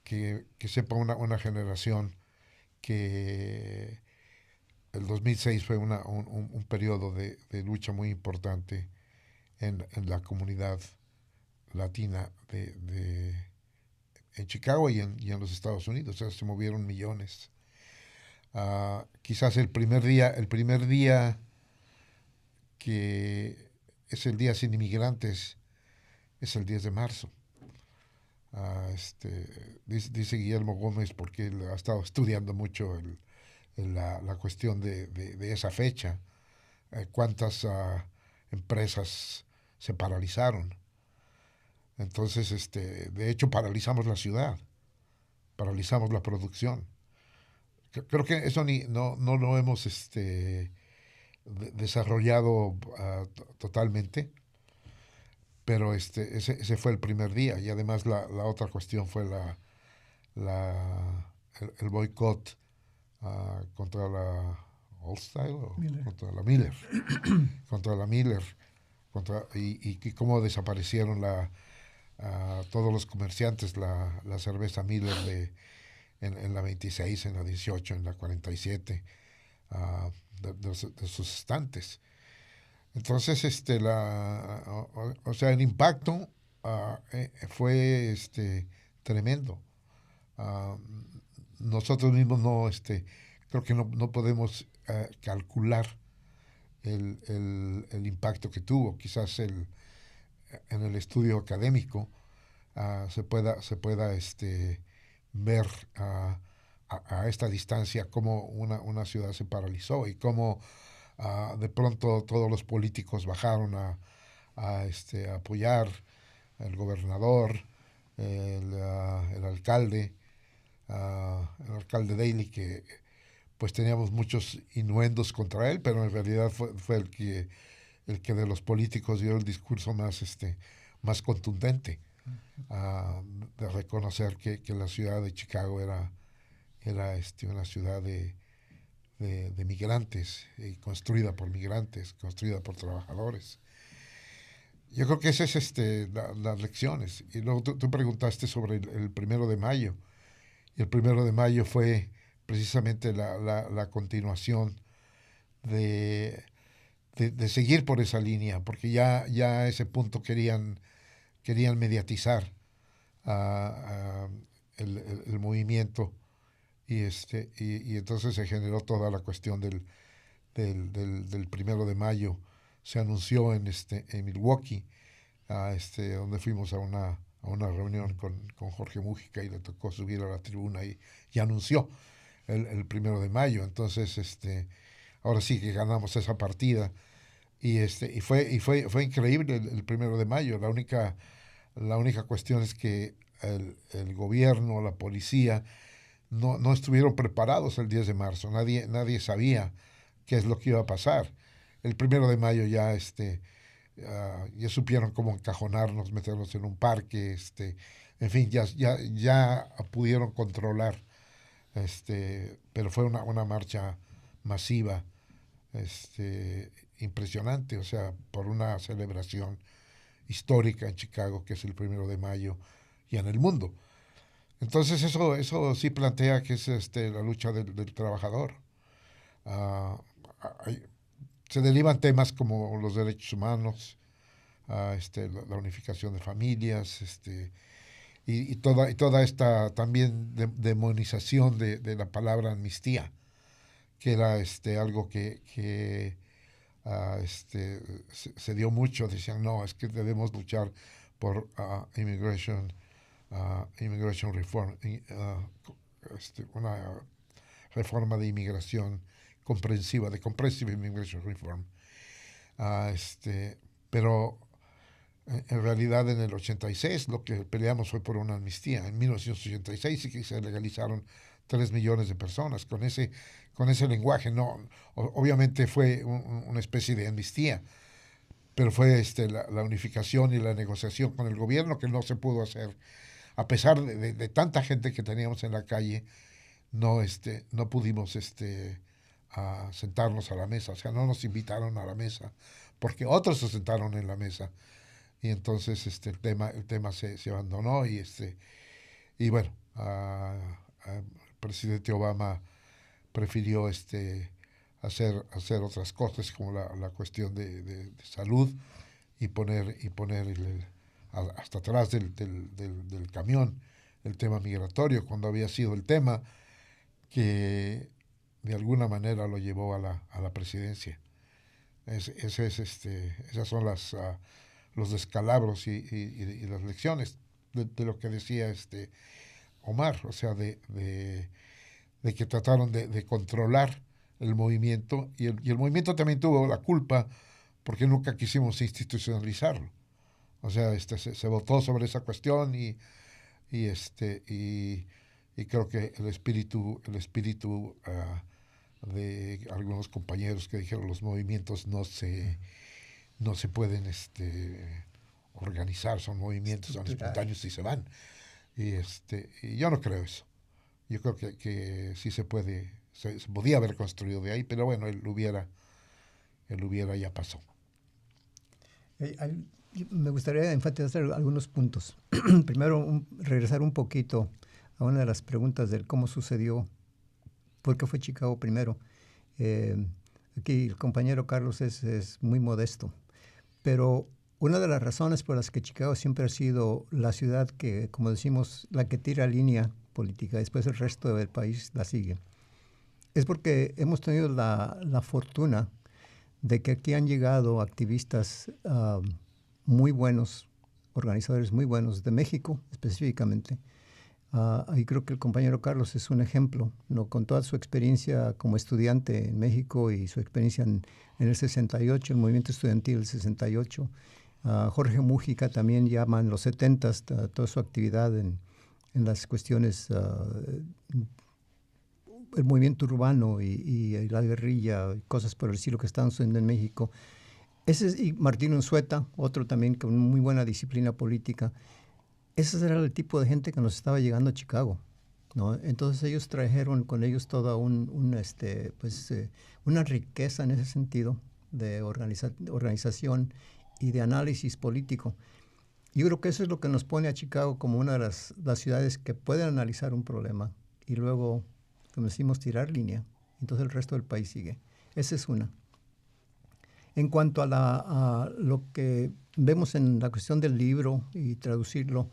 D: que sepa una generación que el 2006 fue un periodo de lucha muy importante en la comunidad latina en Chicago y en los Estados Unidos. O sea, se movieron millones. Quizás el primer día que es el día sin inmigrantes es el 10 de marzo. Dice Guillermo Gómez, porque él ha estado estudiando mucho la cuestión de esa fecha, cuántas empresas se paralizaron. Entonces, de hecho, paralizamos la ciudad, paralizamos la producción. Creo que eso no lo hemos desarrollado totalmente, pero ese fue el primer día. Y además la otra cuestión fue el boicot contra la Holstein o
B: Miller.
D: contra la Miller. Contra la Miller. Y cómo desaparecieron todos los comerciantes, la cerveza Miller en la 26, en la 18, en la 47, de sus estantes. Entonces, o sea, el impacto fue tremendo. Nosotros mismos creo que no podemos calcular el impacto que tuvo. Quizás en el estudio académico se pueda ver a esta distancia cómo una ciudad se paralizó y cómo de pronto todos los políticos bajaron a apoyar el gobernador, el alcalde Daley, que pues teníamos muchos innuendos contra él, pero en realidad fue el que de los políticos dio el discurso más contundente, de reconocer que la ciudad de Chicago era una ciudad de migrantes, y construida por migrantes, construida por trabajadores. Yo creo que esas es las lecciones. Y luego tú preguntaste sobre el 1 de mayo. Y el 1 de mayo fue precisamente la continuación de, de seguir por esa línea, porque ya a ese punto querían mediatizar a el movimiento y entonces se generó toda la cuestión del 1 de mayo. Se anunció en Milwaukee, donde fuimos a una reunión con Jorge Mújica y le tocó subir a la tribuna y anunció el 1 de mayo. Entonces, ahora sí que ganamos esa partida y fue increíble el 1 de mayo. La única cuestión es que el gobierno, la policía, no estuvieron preparados el 10 de marzo. Nadie sabía qué es lo que iba a pasar. El 1 de mayo ya supieron cómo encajonarnos, meternos en un parque, en fin, ya pudieron controlar, pero fue una marcha masiva, impresionante, o sea, por una celebración histórica en Chicago, que es el 1 de mayo, y en el mundo. Entonces eso sí plantea que es la lucha del trabajador. Ah, hay- Se derivan temas como los derechos humanos, la unificación de familias, y toda esta también demonización de la palabra amnistía, que era algo que se dio mucho. Decían, no, es que debemos luchar por immigration reform, una reforma de inmigración comprensiva, de comprehensive immigration reform. Pero en realidad en el 86 lo que peleamos fue por una amnistía. En 1986 sí que se legalizaron 3 millones de personas con ese lenguaje. No, obviamente fue una especie de amnistía, pero fue la unificación y la negociación con el gobierno que no se pudo hacer. A pesar de tanta gente que teníamos en la calle, no pudimos a sentarnos a la mesa. O sea, no nos invitaron a la mesa, porque otros se sentaron en la mesa. Y entonces el tema se abandonó y bueno, el presidente Obama prefirió hacer otras cosas como la cuestión de salud y poner hasta atrás del camión el tema migratorio, cuando había sido el tema que de alguna manera lo llevó a la presidencia. Esas son los descalabros y las lecciones de lo que decía Omar, o sea, de que trataron de controlar el movimiento y el movimiento también tuvo la culpa porque nunca quisimos institucionalizarlo. O sea, se votó sobre esa cuestión y, y creo que el espíritu de algunos compañeros que dijeron los movimientos no se pueden organizar, son movimientos, son espontáneos y se van. Y yo no creo eso. Yo creo que sí se podía haber construido de ahí, pero bueno, el hubiera ya pasó.
B: Me gustaría enfatizar algunos puntos. Primero, regresar un poquito a una de las preguntas del cómo sucedió, por qué fue Chicago primero. Aquí el compañero Carlos es muy modesto, pero una de las razones por las que Chicago siempre ha sido la ciudad que, como decimos, la que tira línea política, después el resto del país la sigue, es porque hemos tenido la fortuna de que aquí han llegado activistas muy buenos, organizadores muy buenos, de México específicamente. Y creo que el compañero Carlos es un ejemplo, ¿no? Con toda su experiencia como estudiante en México y su experiencia en el 68, el movimiento estudiantil del 68. Jorge Mújica también llama en los 70s toda su actividad en las cuestiones, el movimiento urbano y la guerrilla, cosas por el estilo que están sucediendo en México. Y Martín Unzueta, otro también con muy buena disciplina política. Ese era el tipo de gente que nos estaba llegando a Chicago, ¿no? Entonces ellos trajeron con ellos toda una riqueza en ese sentido de organización y de análisis político. Yo creo que eso es lo que nos pone a Chicago como una de las ciudades que pueden analizar un problema y luego, como decimos, tirar línea. Entonces el resto del país sigue. Esa es una. En cuanto a lo que vemos en la cuestión del libro y traducirlo,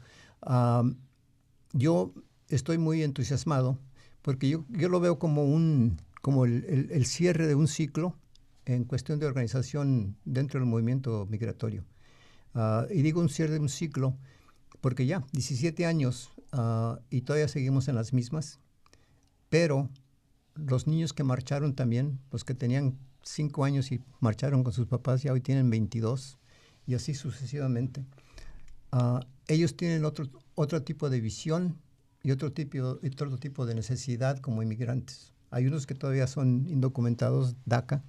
B: yo estoy muy entusiasmado porque yo lo veo como el cierre de un ciclo en cuestión de organización dentro del movimiento migratorio. Y digo un cierre de un ciclo porque ya 17 años y todavía seguimos en las mismas, pero los niños que marcharon también, los que tenían 5 años y marcharon con sus papás, ya hoy tienen 22 y así sucesivamente. Ellos tienen otro tipo de visión y otro tipo de necesidad como inmigrantes. Hay unos que todavía son indocumentados, DACA,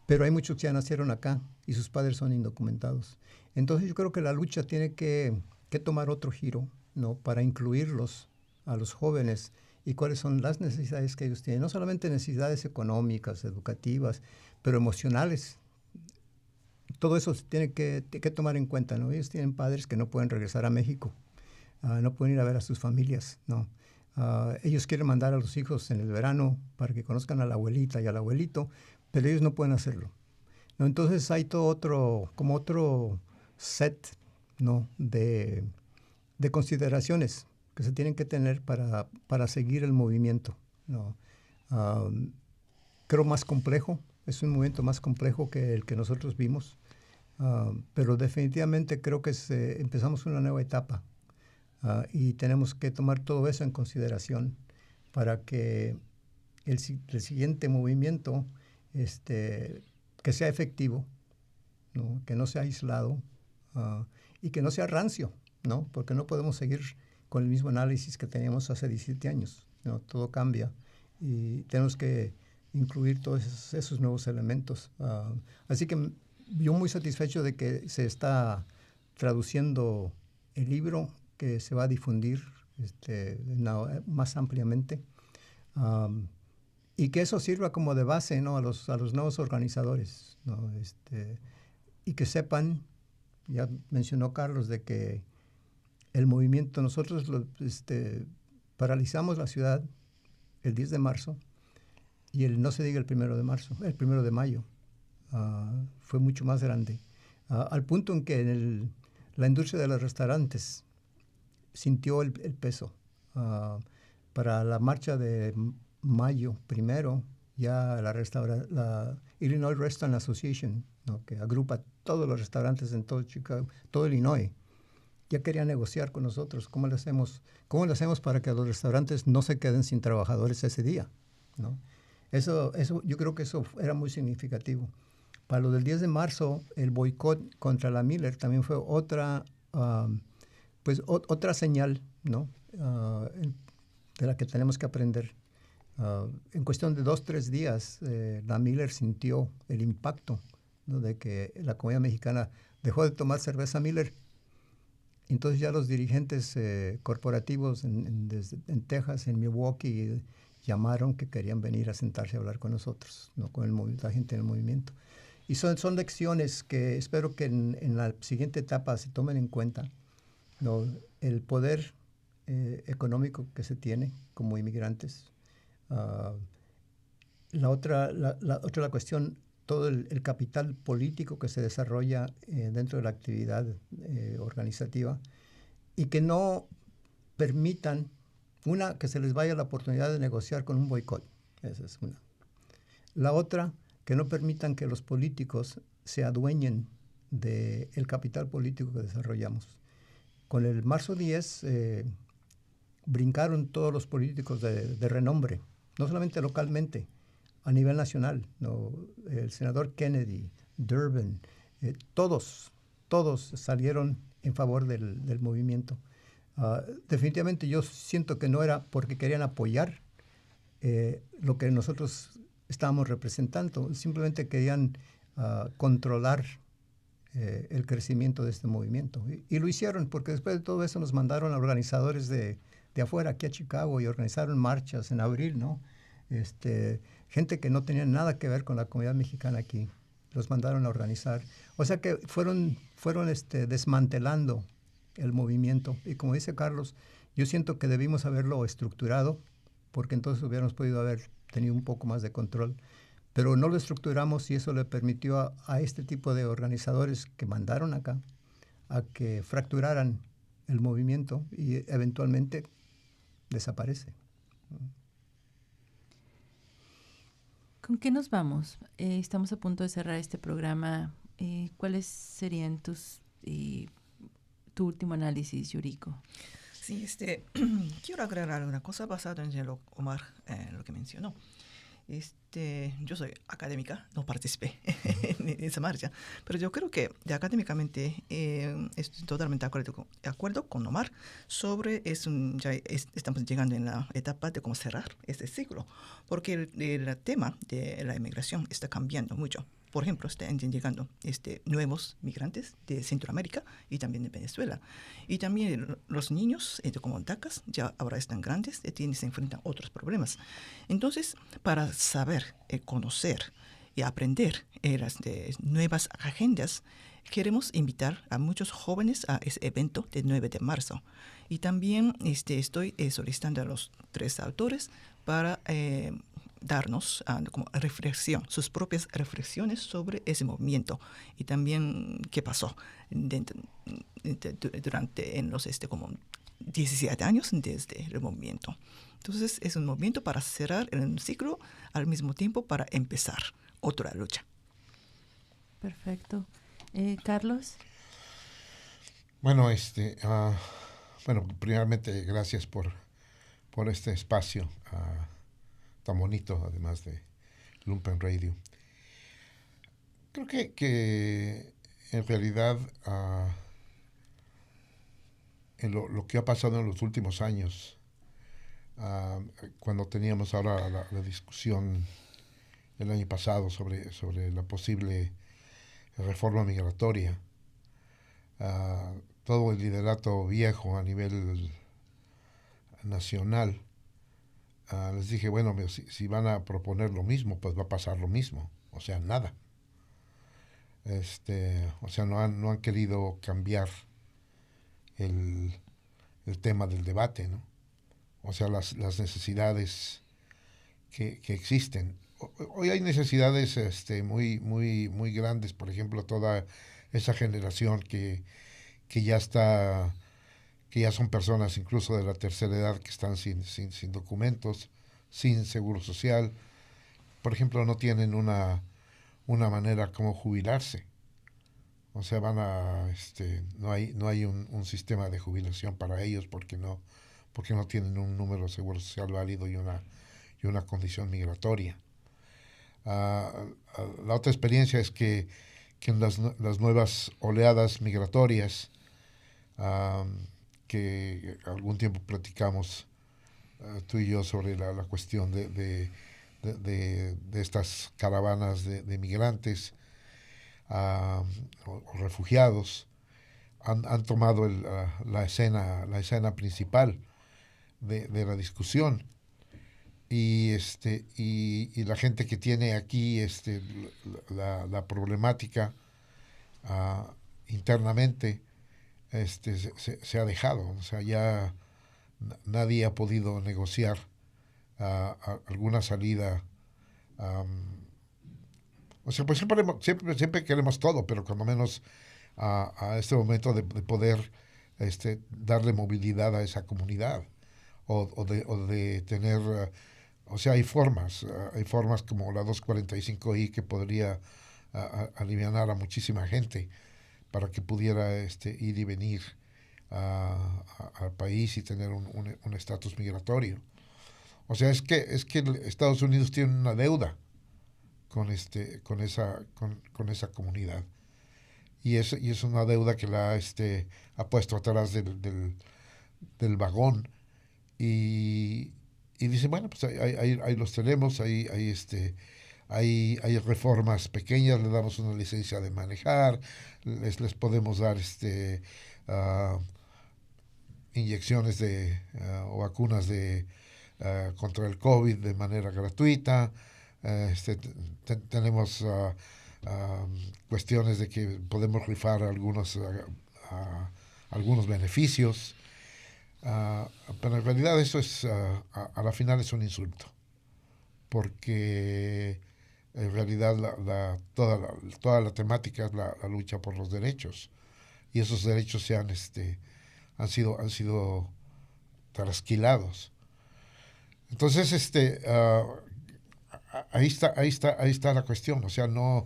B: pero hay muchos que ya nacieron acá y sus padres son indocumentados. Entonces yo creo que la lucha tiene que tomar otro giro, ¿no? Para incluirlos a los jóvenes y cuáles son las necesidades que ellos tienen. No solamente necesidades económicas, educativas, pero emocionales. Todo eso se tiene que tomar en cuenta, ¿no? Ellos tienen padres que no pueden regresar a México, no pueden ir a ver a sus familias, ¿no? Ellos quieren mandar a los hijos en el verano para que conozcan a la abuelita y al abuelito, pero ellos no pueden hacerlo, ¿no? Entonces hay todo otro set, ¿no? de consideraciones que se tienen que tener para seguir el movimiento, ¿no? Creo más complejo, es un movimiento más complejo que el que nosotros vimos, pero definitivamente creo que empezamos una nueva etapa y tenemos que tomar todo eso en consideración para que el siguiente movimiento que sea efectivo, ¿no? Que no sea aislado y que no sea rancio, ¿no? Porque no podemos seguir con el mismo análisis que teníamos hace 17 años, ¿no? Todo cambia y tenemos que incluir todos esos nuevos elementos. Así que yo muy satisfecho de que se está traduciendo el libro, que se va a difundir más ampliamente, y que eso sirva como de base, ¿no? a los nuevos organizadores, ¿no? Y que sepan, ya mencionó Carlos, de que el movimiento, nosotros paralizamos la ciudad el 10 de marzo y no se diga el 1 de marzo, el 1 de mayo. Fue mucho más grande, al punto en que la industria de los restaurantes sintió el peso. Para la marcha de mayo 1, ya la Illinois Restaurant Association, ¿no? Que agrupa todos los restaurantes en todo Chicago, todo Illinois, ya quería negociar con nosotros cómo le hacemos para que los restaurantes no se queden sin trabajadores ese día, ¿no? Eso, yo creo que eso era muy significativo. Para lo del 10 de marzo, el boicot contra la Miller también fue otra señal, ¿no? De la que tenemos que aprender. En cuestión de 2-3 días, la Miller sintió el impacto, ¿no? De que la comunidad mexicana dejó de tomar cerveza Miller. Entonces ya los dirigentes corporativos en Texas, en Milwaukee, llamaron que querían venir a sentarse a hablar con nosotros, ¿no? Con la gente del movimiento. Y son lecciones que espero que en la siguiente etapa se tomen en cuenta, ¿no? El poder económico que se tiene como inmigrantes. La cuestión, todo el capital político que se desarrolla dentro de la actividad organizativa, y que no permitan, que se les vaya la oportunidad de negociar con un boicot. Esa es una. La otra, que no permitan que los políticos se adueñen del capital político que desarrollamos. Con el marzo 10 brincaron todos los políticos de renombre, no solamente localmente, a nivel nacional, ¿no? El senador Kennedy, Durbin, todos salieron en favor del movimiento. Definitivamente yo siento que no era porque querían apoyar lo que nosotros estábamos representando, simplemente querían controlar el crecimiento de este movimiento. Y lo hicieron porque después de todo eso nos mandaron a organizadores de afuera, aquí a Chicago, y organizaron marchas en abril, ¿no? Gente que no tenía nada que ver con la comunidad mexicana aquí. los mandaron a organizar. O sea que fueron desmantelando el movimiento. Y como dice Carlos, yo siento que debimos haberlo estructurado, porque entonces hubiéramos podido haber tenido un poco más de control. Pero no lo estructuramos y eso le permitió a este tipo de organizadores que mandaron acá a que fracturaran el movimiento y eventualmente desaparece.
A: ¿Con qué nos vamos? Estamos a punto de cerrar este programa. ¿Cuáles serían tu último análisis, Yuriko?
C: Sí, quiero agregar una cosa basada en lo Omar lo que mencionó. Yo soy académica, no participé en esa marcha, pero yo creo que académicamente estoy totalmente de acuerdo con Omar sobre estamos llegando en la etapa de cómo cerrar este ciclo, porque el tema de la inmigración está cambiando mucho. Por ejemplo, están llegando nuevos migrantes de Centroamérica y también de Venezuela. Y también los niños, como DACAs, ya ahora están grandes, se enfrentan a otros problemas. Entonces, para saber, conocer y aprender las nuevas agendas, queremos invitar a muchos jóvenes a ese evento del 9 de marzo. Y también estoy solicitando a los 3 autores para darnos como reflexión, sus propias reflexiones sobre ese movimiento y también qué pasó durante en los como 17 años desde el movimiento. Entonces es un movimiento para cerrar el ciclo, al mismo tiempo para empezar otra lucha.
A: Perfecto. Carlos.
D: Bueno, primeramente gracias por este espacio tan bonito, además de Lumpen Radio. Creo que en realidad en lo que ha pasado en los últimos años, cuando teníamos ahora la discusión el año pasado sobre la posible reforma migratoria, todo el liderato viejo a nivel nacional, les dije, bueno, si van a proponer lo mismo, pues va a pasar lo mismo, o sea, nada. O sea, no han querido cambiar el tema del debate, ¿no? O sea, las necesidades que existen. Hoy hay necesidades muy grandes, por ejemplo, toda esa generación que ya son personas incluso de la tercera edad que están sin documentos, sin seguro social. Por ejemplo, no tienen una manera como jubilarse. O sea, no hay un sistema de jubilación para ellos porque no tienen un número de seguro social válido y una condición migratoria. La otra experiencia es que en las nuevas oleadas migratorias, que algún tiempo platicamos tú y yo sobre la cuestión de estas caravanas de migrantes o refugiados, han tomado la escena principal de la discusión. Y la gente que tiene aquí la problemática internamente se ha dejado. O sea, ya nadie ha podido negociar alguna salida. O sea, pues siempre queremos todo, pero cuando menos a este momento de poder darle movilidad a esa comunidad o de tener, o sea, hay formas como la 245I que podría alivianar a muchísima gente para que pudiera ir y venir al país y tener un estatus migratorio. O sea, es que Estados Unidos tiene una deuda con esa comunidad, y es una deuda que la ha puesto atrás del vagón, y dice, bueno, pues ahí los tenemos, hay reformas pequeñas, le damos una licencia de manejar, les podemos dar inyecciones o vacunas contra el COVID de manera gratuita. Tenemos cuestiones de que podemos rifar algunos beneficios, pero en realidad eso es, a la final es un insulto, porque en realidad toda la temática es la lucha por los derechos, y esos derechos han sido trasquilados. Entonces, ahí está la cuestión. O sea, no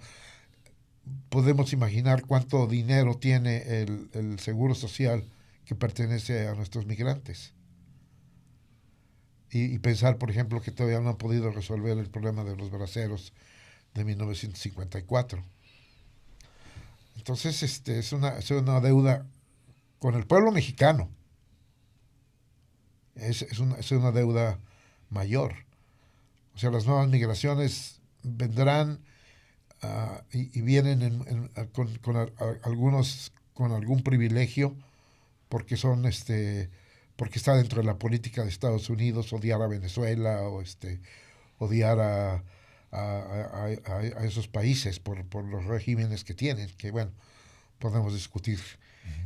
D: podemos imaginar cuánto dinero tiene el seguro social que pertenece a nuestros migrantes. Y pensar, por ejemplo, que todavía no han podido resolver el problema de los braceros de 1954. Entonces, es una deuda con el pueblo mexicano. Es una deuda mayor. O sea, las nuevas migraciones vendrán y vienen algunos con algún privilegio, porque porque está dentro de la política de Estados Unidos odiar a Venezuela o odiar a esos países por los regímenes que tienen, que bueno, podemos discutir.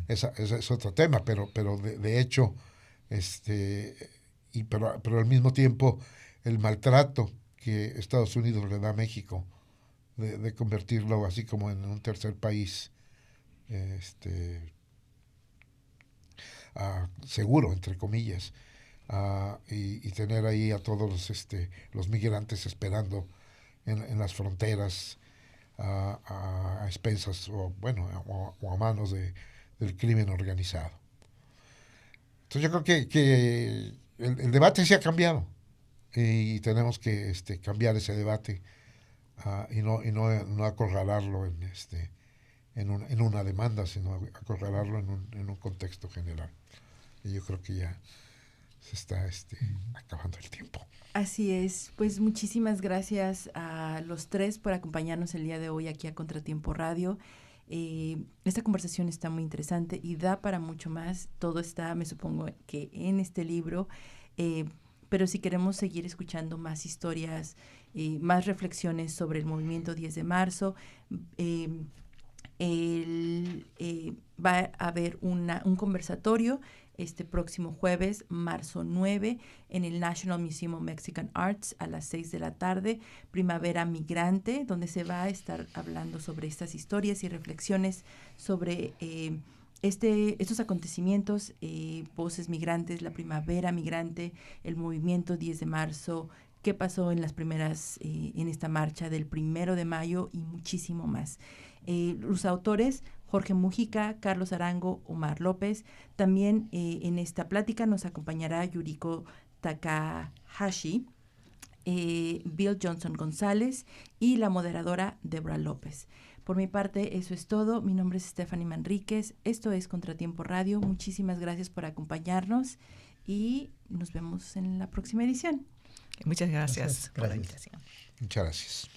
D: Ese es otro tema, pero de hecho, pero al mismo tiempo el maltrato que Estados Unidos le da a México de convertirlo así como en un tercer país seguro, entre comillas, y tener ahí a todos los migrantes esperando en las fronteras a expensas o a manos del crimen organizado. Entonces yo creo que el debate se ha cambiado y tenemos que cambiar ese debate y no acorralarlo en una demanda, sino acorralarlo en un contexto general. Y yo creo que ya se está acabando el tiempo.
A: Así es, pues muchísimas gracias a los tres por acompañarnos el día de hoy aquí a Contratiempo Radio. Esta conversación está muy interesante y da para mucho más. Todo está, me supongo, que en este libro, pero si queremos seguir escuchando más historias, más reflexiones sobre el movimiento 10 de marzo, va a haber un conversatorio este próximo jueves, marzo 9, en el National Museum of Mexican Arts a las 6 de la tarde, Primavera Migrante, donde se va a estar hablando sobre estas historias y reflexiones sobre estos acontecimientos, voces migrantes, la primavera migrante, el movimiento 10 de marzo, qué pasó en las primeras, en esta marcha del 1 de mayo y muchísimo más. Los autores, Jorge Mújica, Carlos Arango, Omar López. También en esta plática nos acompañará Yuriko Takahashi, Bill Johnson González y la moderadora Débora López. Por mi parte, eso es todo. Mi nombre es Stephanie Manríquez. Esto es Contratiempo Radio. Muchísimas gracias por acompañarnos y nos vemos en la próxima edición.
C: Muchas gracias por la invitación.
D: Muchas gracias.